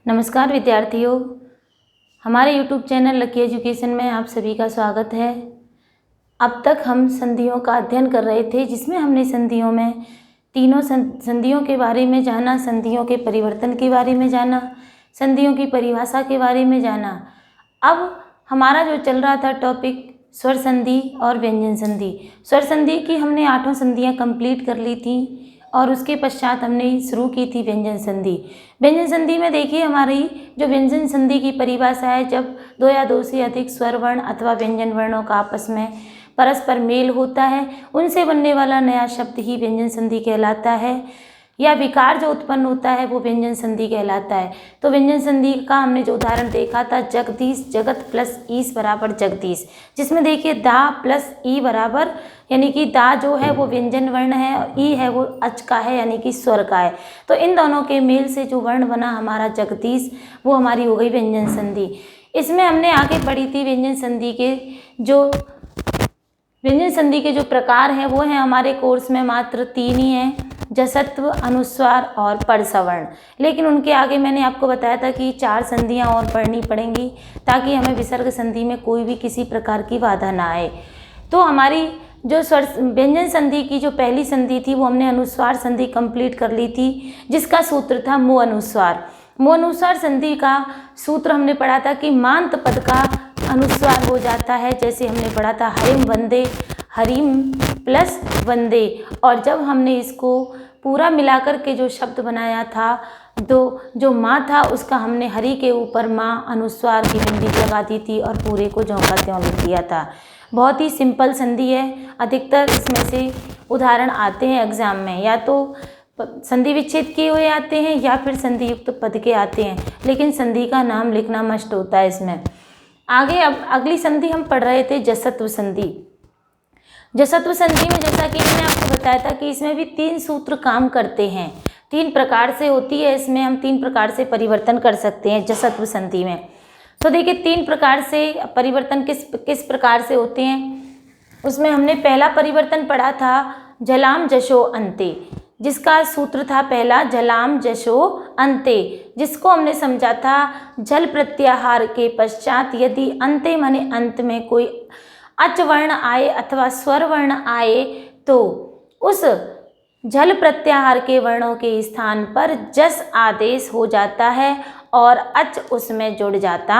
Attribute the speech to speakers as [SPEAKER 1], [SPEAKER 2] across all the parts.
[SPEAKER 1] नमस्कार विद्यार्थियों, हमारे YouTube चैनल लकी एजुकेशन में आप सभी का स्वागत है। अब तक हम संधियों का अध्ययन कर रहे थे, जिसमें हमने संधियों में तीनों संधियों के बारे में जाना, संधियों के परिवर्तन के बारे में जाना, संधियों की परिभाषा के बारे में जाना। अब हमारा जो चल रहा था टॉपिक स्वर संधि और व्यंजन संधि। स्वर संधि की हमने 8 संधियाँ कंप्लीट कर ली थी और उसके पश्चात हमने शुरू की थी व्यंजन संधि। व्यंजन संधि में देखिए, हमारी जो व्यंजन संधि की परिभाषा है, जब 2 या 2 से अधिक स्वर वर्ण अथवा व्यंजन वर्णों का आपस में परस्पर मेल होता है, उनसे बनने वाला नया शब्द ही व्यंजन संधि कहलाता है, या विकार जो उत्पन्न होता है वो व्यंजन संधि कहलाता है। तो व्यंजन संधि का हमने जो उदाहरण देखा था, जगदीश, जगत प्लस ईस बराबर जगदीश, जिसमें देखिए दा प्लस ई बराबर, यानी कि दा जो है वो व्यंजन वर्ण है और ई है वो अच का है, यानी कि स्वर का है। तो इन दोनों के मेल से जो वर्ण बना हमारा जगदीश, वो हमारी हो गई व्यंजन संधि। इसमें हमने आगे पढ़ी थी व्यंजन संधि के जो प्रकार हैं वो हैं हमारे कोर्स में मात्र 3 ही हैं, जसत्व, अनुस्वार और परसवर्ण। लेकिन उनके आगे मैंने आपको बताया था कि 4 संधियां और पढ़नी पड़ेंगी, ताकि हमें विसर्ग संधि में कोई भी किसी प्रकार की बाधा ना आए। तो हमारी जो व्यंजन संधि की जो पहली संधि थी वो हमने अनुस्वार संधि कंप्लीट कर ली थी, जिसका सूत्र था मु अनुस्वार। मु अनुस्वार संधि का सूत्र हमने पढ़ा था कि मांत पद का अनुस्वार हो जाता है, जैसे हमने पढ़ा था हरिम वंदे, हरिम प्लस वंदे। और जब हमने इसको पूरा मिलाकर के जो शब्द बनाया था, तो जो माँ था उसका हमने हरि के ऊपर माँ अनुस्वार की बिंदी लगा दी थी और पूरे को ज्यों का त्यों लिख दिया था। बहुत ही सिंपल संधि है। अधिकतर इसमें से उदाहरण आते हैं एग्जाम में, या तो संधि विच्छेद किए हुए आते हैं या फिर संधि युक्त पद के आते हैं, लेकिन संधि का नाम लिखना मस्ट होता है इसमें। आगे अब अगली संधि हम पढ़ रहे थे जसत्व संधि। जसत्व संधि में जैसा कि मैंने आपको बताया था कि इसमें भी 3 सूत्र काम करते हैं, 3 प्रकार से होती है। इसमें हम 3 प्रकार से परिवर्तन कर सकते हैं जसत्व संधि में। तो देखिए 3 प्रकार से परिवर्तन किस प्रकार से होते हैं। उसमें हमने पहला परिवर्तन पढ़ा था जलाम जशो अंते, जिसका सूत्र था पहला जलाम जशो अंते, जिसको हमने समझा था जल प्रत्याहार के पश्चात यदि अंते माने अंत में कोई अच वर्ण आए अथवा स्वर वर्ण आए, तो उस जल प्रत्याहार के वर्णों के स्थान पर जस आदेश हो जाता है और अच उसमें जुड़ जाता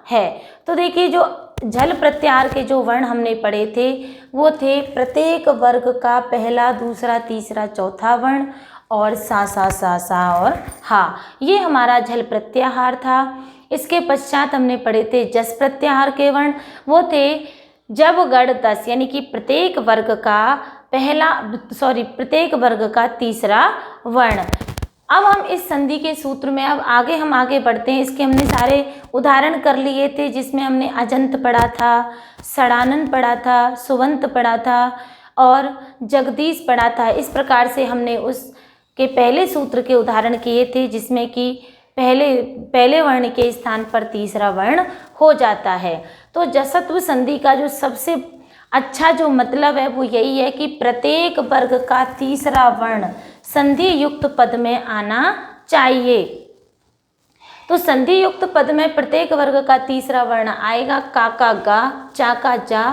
[SPEAKER 1] है। तो देखिए जो जल प्रत्याहार के जो वर्ण हमने पढ़े थे वो थे प्रत्येक वर्ग का पहला, दूसरा, तीसरा, चौथा वर्ण और सा और हा। ये हमारा जल प्रत्याहार था। इसके पश्चात हमने पढ़े थे जस प्रत्याहार के वर्ण। वो थे जब गण 10, यानी कि प्रत्येक वर्ग का तीसरा वर्ण। अब हम इस संधि के सूत्र में अब हम आगे बढ़ते हैं। इसके हमने सारे उदाहरण कर लिए थे, जिसमें हमने अजंत पढ़ा था, षडानन पढ़ा था, सुवंत पढ़ा था और जगदीश पढ़ा था। इस प्रकार से हमने उसके पहले सूत्र के उदाहरण किए थे, जिसमें कि पहले वर्ण के स्थान पर तीसरा वर्ण हो जाता है। तो जसत्व संधि का जो सबसे अच्छा जो मतलब है वो यही है कि प्रत्येक वर्ग का तीसरा वर्ण संधि युक्त पद में आना चाहिए। तो संधि युक्त पद में प्रत्येक वर्ग का तीसरा वर्ण आएगा। का का गा, चा का जा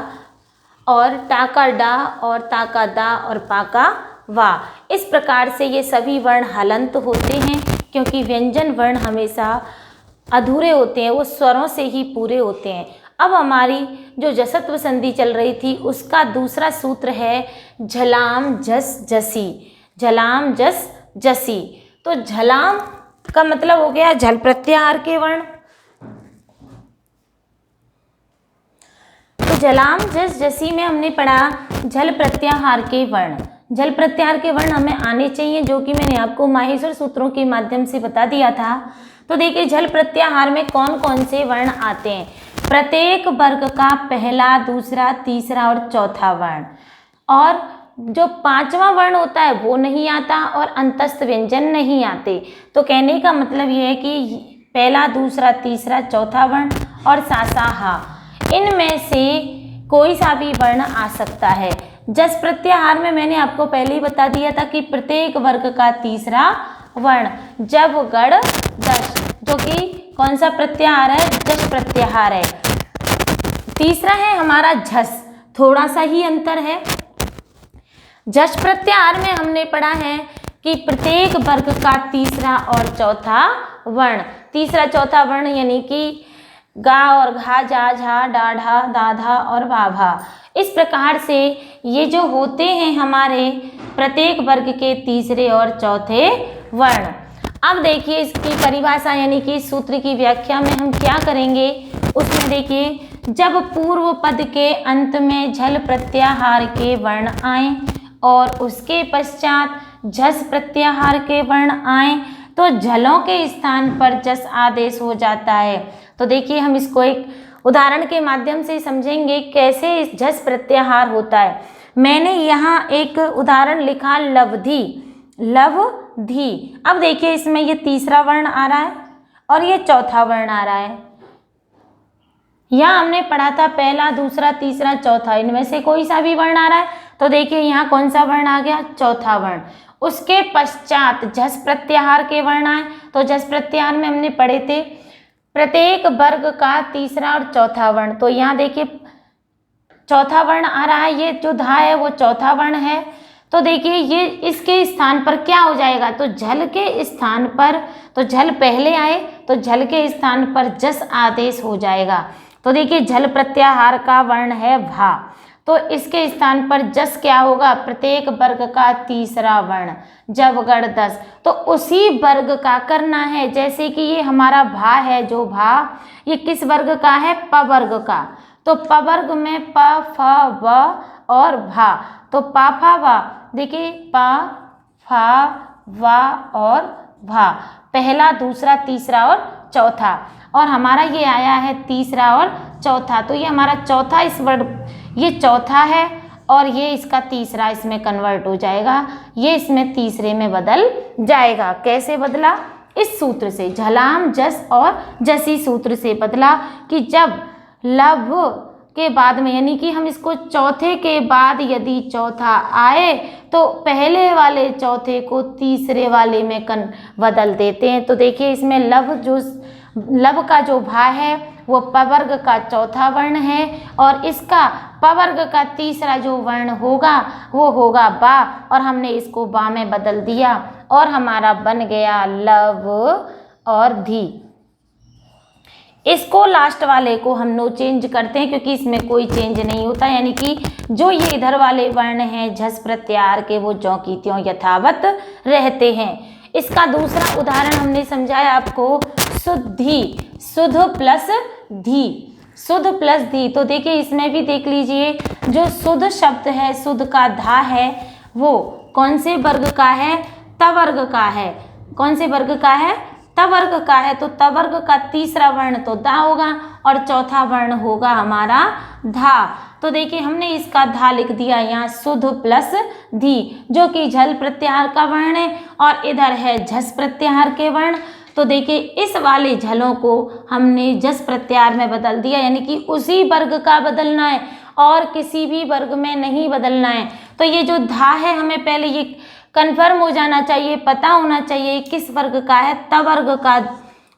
[SPEAKER 1] और टा का डा और ता का दा और पा का वा। इस प्रकार से ये सभी वर्ण हलंत होते हैं, क्योंकि व्यंजन वर्ण हमेशा अधूरे होते हैं, वो स्वरों से ही पूरे होते हैं। अब हमारी जो जसत्व संधि चल रही थी उसका दूसरा सूत्र है झलाम जस जसी। झलाम जस जसी, तो झलाम का मतलब हो गया झल प्रत्याहार के वर्ण। तो झलाम जस जसी में हमने पढ़ा झल प्रत्याहार के वर्ण। झल प्रत्याहार के वर्ण हमें आने चाहिए, जो कि मैंने आपको माहेश्वर सूत्रों के माध्यम से बता दिया था। तो देखिए झल प्रत्याहार में कौन कौन से वर्ण आते हैं। प्रत्येक वर्ग का पहला, दूसरा, तीसरा और चौथा वर्ण, और जो 5वां वर्ण होता है वो नहीं आता, और अंतस्थ व्यंजन नहीं आते। तो कहने का मतलब ये है कि पहला, दूसरा, तीसरा, चौथा वर्ण और सा हा, इनमें से कोई सा भी वर्ण आ सकता है। जस प्रत्याहार में मैंने आपको पहले ही बता दिया था कि प्रत्येक वर्ग का तीसरा वर्ण, जब गण 10, जो कि कौन सा प्रत्याहार है, जस प्रत्याहार है। तीसरा है हमारा झस, थोड़ा सा ही अंतर है। जस प्रत्याहार में हमने पढ़ा है कि प्रत्येक वर्ग का तीसरा और चौथा वर्ण, तीसरा चौथा वर्ण यानी कि गा और घा, जा, झा, डाढ़ा, दाधा और वाभा, इस प्रकार से ये जो होते हैं हमारे प्रत्येक वर्ग के तीसरे और चौथे वर्ण। अब देखिए इसकी परिभाषा यानी कि सूत्र की व्याख्या में हम क्या करेंगे, उसमें देखिए, जब पूर्व पद के अंत में झल प्रत्याहार के वर्ण आए और उसके पश्चात झस प्रत्याहार के वर्ण आए तो झलों के स्थान पर जस आदेश हो जाता है। तो देखिए हम इसको एक उदाहरण के माध्यम से समझेंगे कैसे इस झस प्रत्याहार होता है। मैंने यहाँ एक उदाहरण लिखा लवधि, लवधि। अब देखिए इसमें ये तीसरा वर्ण आ रहा है और ये चौथा वर्ण आ रहा है। यहाँ हमने पढ़ा था पहला, दूसरा, तीसरा, चौथा, इनमें से कोई सा भी वर्ण आ रहा है। तो देखिए यहाँ कौन सा वर्ण आ गया, चौथा वर्ण। उसके पश्चात झस प्रत्याहार के वर्ण आए। तो झस प्रत्याहार में हमने पढ़े थे प्रत्येक वर्ग का तीसरा और चौथा वर्ण। तो यहाँ देखिए चौथा वर्ण आ रहा है, ये जो धा है वो चौथा वर्ण है। तो देखिए ये इसके स्थान पर क्या हो जाएगा, तो झल के स्थान पर, तो झल पहले आए तो झल के स्थान पर जस आदेश हो जाएगा। तो देखिए झल प्रत्याहार का वर्ण है भा, तो इसके स्थान पर जस क्या होगा, प्रत्येक वर्ग का तीसरा वर्ण। जब गण 10, तो उसी वर्ग का करना है। जैसे कि ये हमारा भा है, जो भा ये किस वर्ग का है, प वर्ग का। तो प वर्ग में प, फ, व और भा। तो पा, फा, वा, देखिए पा, फा, वा और भा, पहला, दूसरा, तीसरा और चौथा। और हमारा ये आया है तीसरा और चौथा। तो ये हमारा चौथा, इस वर्ड ये चौथा है और ये इसका तीसरा इसमें कन्वर्ट हो जाएगा, ये इसमें तीसरे में बदल जाएगा। कैसे बदला, इस सूत्र से, झलाम जस और जसी सूत्र से बदला कि जब लव के बाद में, यानी कि हम इसको चौथे के बाद यदि चौथा आए तो पहले वाले चौथे को तीसरे वाले में बदल देते हैं। तो देखिए इसमें लव का जो भा है वो पवर्ग का चौथा वर्ण है और इसका पवर्ग का तीसरा जो वर्ण होगा वो होगा बा, और हमने इसको बा में बदल दिया और हमारा बन गया लव और धी। इसको लास्ट वाले को हम नो चेंज करते हैं क्योंकि इसमें कोई चेंज नहीं होता, यानी कि जो ये इधर वाले वर्ण हैं झस प्रत्याहार के वो ज्यों की त्यों यथावत रहते हैं। इसका दूसरा उदाहरण हमने समझाया आपको शुद्धि, शुद्ध प्लस धी, शुद्ध प्लस धी। तो देखिए इसमें भी देख लीजिए, जो शुद्ध शब्द है, शुद्ध का धा है, वो कौन से वर्ग का है, तवर्ग का है। कौन से वर्ग का है, तवर्ग का है। तो तवर्ग का तीसरा वर्ण तो दा होगा और चौथा वर्ण होगा हमारा धा। तो देखिए हमने इसका धा लिख दिया यहाँ शुद्ध प्लस धी, जो कि झल प्रत्याहार का वर्ण है और इधर है झस प्रत्याहार के वर्ण। तो देखिए इस वाले झलों को हमने जस प्रत्याहार में बदल दिया, यानी कि उसी वर्ग का बदलना है और किसी भी वर्ग में नहीं बदलना है। तो ये जो धा है हमें पहले ये कन्फर्म हो जाना चाहिए, पता होना चाहिए किस वर्ग का है, तवर्ग का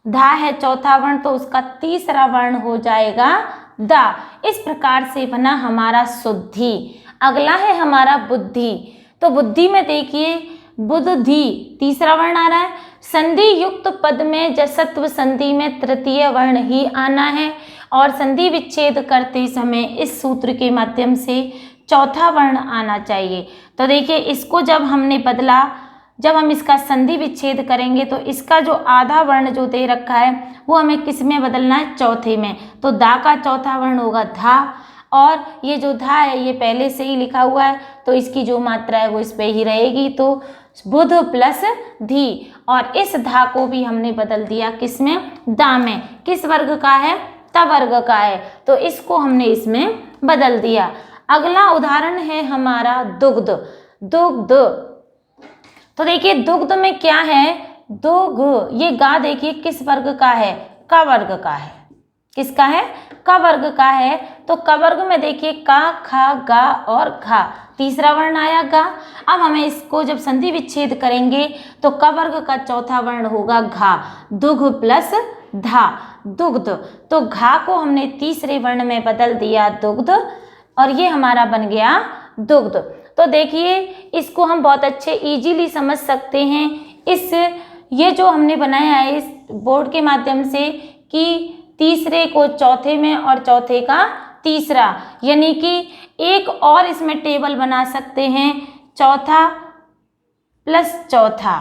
[SPEAKER 1] धा है चौथा वर्ण, तो उसका तीसरा वर्ण हो जाएगा दा। इस प्रकार से बना हमारा शुद्धि। अगला है हमारा बुद्धि। तो बुद्धि में देखिए बुद्धि तीसरा वर्ण आ रहा है। संधि युक्त पद में जसत्व संधि में तृतीय वर्ण ही आना है और संधि विच्छेद करते समय इस सूत्र के माध्यम से चौथा वर्ण आना चाहिए। तो देखिए इसको जब हमने बदला, जब हम इसका संधि विच्छेद करेंगे तो इसका जो आधा वर्ण जो दे रखा है वो हमें किस में बदलना है, चौथे में। तो दा का चौथा वर्ण होगा धा और ये जो धा है ये पहले से ही लिखा हुआ है तो इसकी जो मात्रा है वो इस पे ही रहेगी। तो बुध प्लस धी, और इस धा को भी हमने बदल दिया किस में, दा में। किस वर्ग का है, तवर्ग का है, तो इसको हमने इसमें बदल दिया। अगला उदाहरण है हमारा दुग्ध। दुग्ध, तो देखिए दुग्ध में क्या है, दुग, ये गा देखिए किस वर्ग का है, क वर्ग का है। किसका है, क वर्ग का है। तो क वर्ग में देखिए का, खा, गा और घा, तीसरा वर्ण आया गा। अब हमें इसको जब संधि विच्छेद करेंगे तो क वर्ग का चौथा वर्ण होगा घा, दुघ प्लस धा, दुग्ध। तो घा को हमने तीसरे वर्ण में बदल दिया दुग्ध, और ये हमारा बन गया दुग्ध। तो देखिए इसको हम बहुत अच्छे इजीली समझ सकते हैं। ये जो हमने बनाया है इस बोर्ड के माध्यम से कि तीसरे को चौथे में और चौथे का तीसरा, यानी कि एक और इसमें टेबल बना सकते हैं, चौथा प्लस चौथा,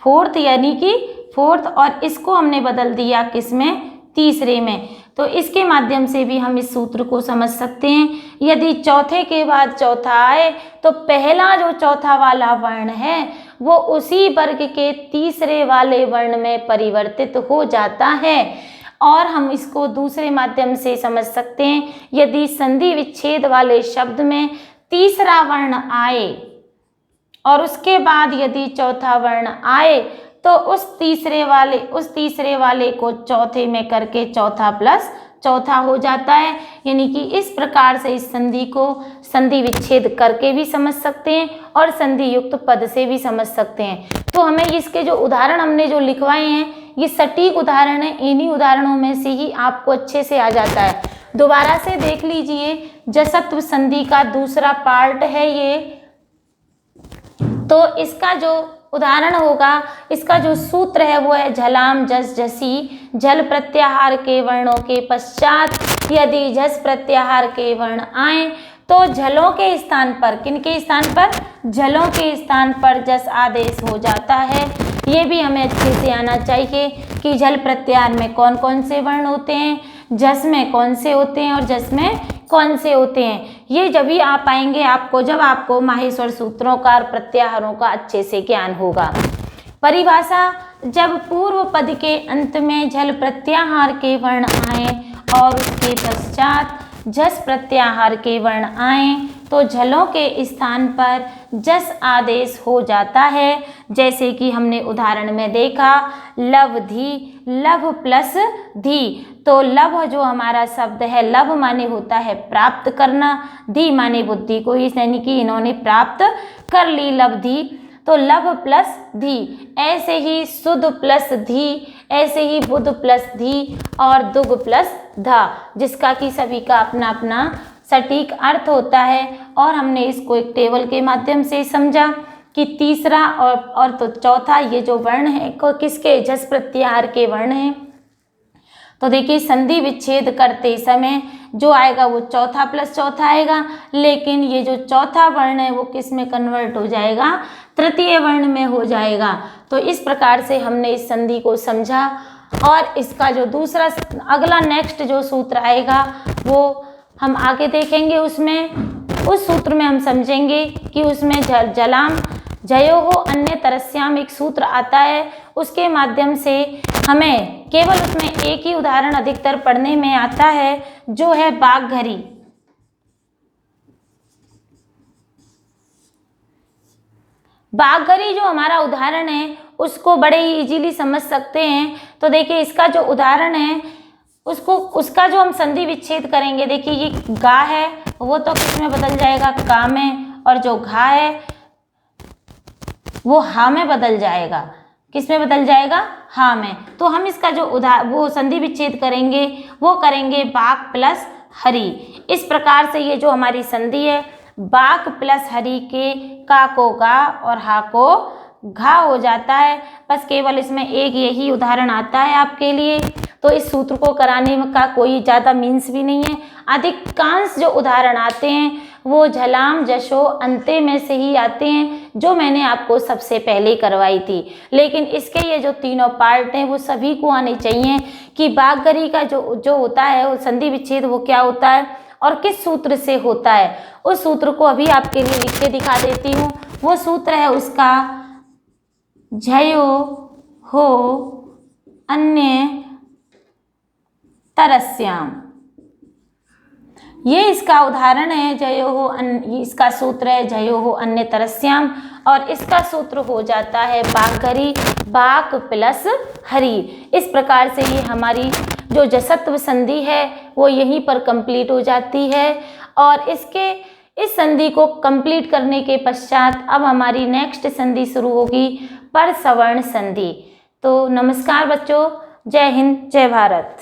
[SPEAKER 1] फोर्थ, यानी कि फोर्थ, और इसको हमने बदल दिया किसमें, तीसरे में। तो इसके माध्यम से भी हम इस सूत्र को समझ सकते हैं। यदि चौथे के बाद चौथा आए तो पहला जो चौथा वाला वर्ण है वो उसी वर्ग के तीसरे वाले वर्ण में परिवर्तित हो जाता है। और हम इसको दूसरे माध्यम से समझ सकते हैं, यदि संधि विच्छेद वाले शब्द में तीसरा वर्ण आए और उसके बाद यदि चौथा वर्ण आए तो उस तीसरे वाले को चौथे में करके चौथा प्लस चौथा हो जाता है। यानी कि इस प्रकार से इस संधि को संधि विच्छेद करके भी समझ सकते हैं और संधि युक्त पद से भी समझ सकते हैं। तो हमें इसके जो उदाहरण हमने जो लिखवाए हैं ये सटीक उदाहरण है, इन्हीं उदाहरणों में से ही आपको अच्छे से आ जाता है। दोबारा से देख लीजिए, जसत्व संधि का दूसरा पार्ट है ये। तो इसका जो उदाहरण होगा, इसका जो सूत्र है वो है झलाम जस झसी, झल प्रत्याहार के वर्णों के पश्चात यदि झस प्रत्याहार के वर्ण आए तो झलों के स्थान पर, किनके स्थान पर, झलों के स्थान पर जस आदेश हो जाता है। ये भी हमें अच्छे से आना चाहिए कि झल प्रत्याहार में कौन कौन से वर्ण होते हैं, जस में कौन से होते हैं और जस में कौन से होते हैं। ये जब भी आप पाएंगे आपको, जब आपको माहेश्वर सूत्रों का और प्रत्याहारों का अच्छे से ज्ञान होगा। परिभाषा, जब पूर्व पद के अंत में झल प्रत्याहार के वर्ण आए और उसके पश्चात जस प्रत्याहार के वर्ण आए तो झलों के स्थान पर जस आदेश हो जाता है। जैसे कि हमने उदाहरण में देखा, लवधि, लव प्लस धी। तो लव जो हमारा शब्द है, लव माने होता है प्राप्त करना, धी माने बुद्धि को, यानी कि इन्होंने प्राप्त कर ली लवधि, तो लव प्लस धी। ऐसे ही सुध प्लस धी, ऐसे ही बुध प्लस धी और दुग प्लस धा, जिसका कि सभी का अपना अपना सटीक अर्थ होता है। और हमने इसको एक टेबल के माध्यम से समझा कि तीसरा और तो चौथा ये जो वर्ण है किसके, जस प्रत्याहार के वर्ण हैं। तो देखिए संधि विच्छेद करते समय जो आएगा वो चौथा प्लस चौथा आएगा, लेकिन ये जो चौथा वर्ण है वो किस में कन्वर्ट हो जाएगा, तृतीय वर्ण में हो जाएगा। तो इस प्रकार से हमने इस संधि को समझा। और इसका जो दूसरा अगला नेक्स्ट जो सूत्र आएगा वो हम आगे देखेंगे। उस सूत्र में हम समझेंगे कि उसमें जलाम जयो हो अन्य तरस्याम एक सूत्र आता है, उसके माध्यम से हमें केवल उसमें एक ही उदाहरण अधिकतर पढ़ने में आता है, जो है बाघघरी। बाघघरी जो हमारा उदाहरण है उसको बड़े ही इजीली समझ सकते हैं। तो देखिए इसका जो उदाहरण है उसका जो हम संधि विच्छेद करेंगे, देखिए ये गा है वो तो किस में बदल जाएगा, का में, और जो घा है वो हा में बदल जाएगा। किस में बदल जाएगा, हा में। तो हम इसका जो वो संधि विच्छेद करेंगे वो करेंगे बाघ प्लस हरि। इस प्रकार से ये जो हमारी संधि है बाघ प्लस हरि के का को गा और हा को घा हो जाता है। बस केवल इसमें एक यही उदाहरण आता है आपके लिए। तो इस सूत्र को कराने का कोई ज़्यादा मीन्स भी नहीं है। अधिकांश जो उदाहरण आते हैं वो झलाम जशो अंत्य में से ही आते हैं, जो मैंने आपको सबसे पहले करवाई थी। लेकिन इसके ये जो तीनों पार्ट हैं वो सभी को आने चाहिए कि बाघघरी का जो होता है वो संधि विच्छेद वो क्या होता है और किस सूत्र से होता है। उस सूत्र को अभी आपके लिए लिख के दिखा देती हूँ। वो सूत्र है उसका झयो हो अन्य तरस्याम। ये इसका उदाहरण है जयो हो इसका सूत्र है जयो हो अन्य तरस्याम, और इसका सूत्र हो जाता है बाघघरी, बाघ प्लस हरि। इस प्रकार से ये हमारी जो जसत्व संधि है वो यहीं पर कंप्लीट हो जाती है। और इस संधि को कंप्लीट करने के पश्चात अब हमारी नेक्स्ट संधि शुरू होगी पर सवर्ण संधि। तो नमस्कार बच्चों, जय हिंद, जय भारत।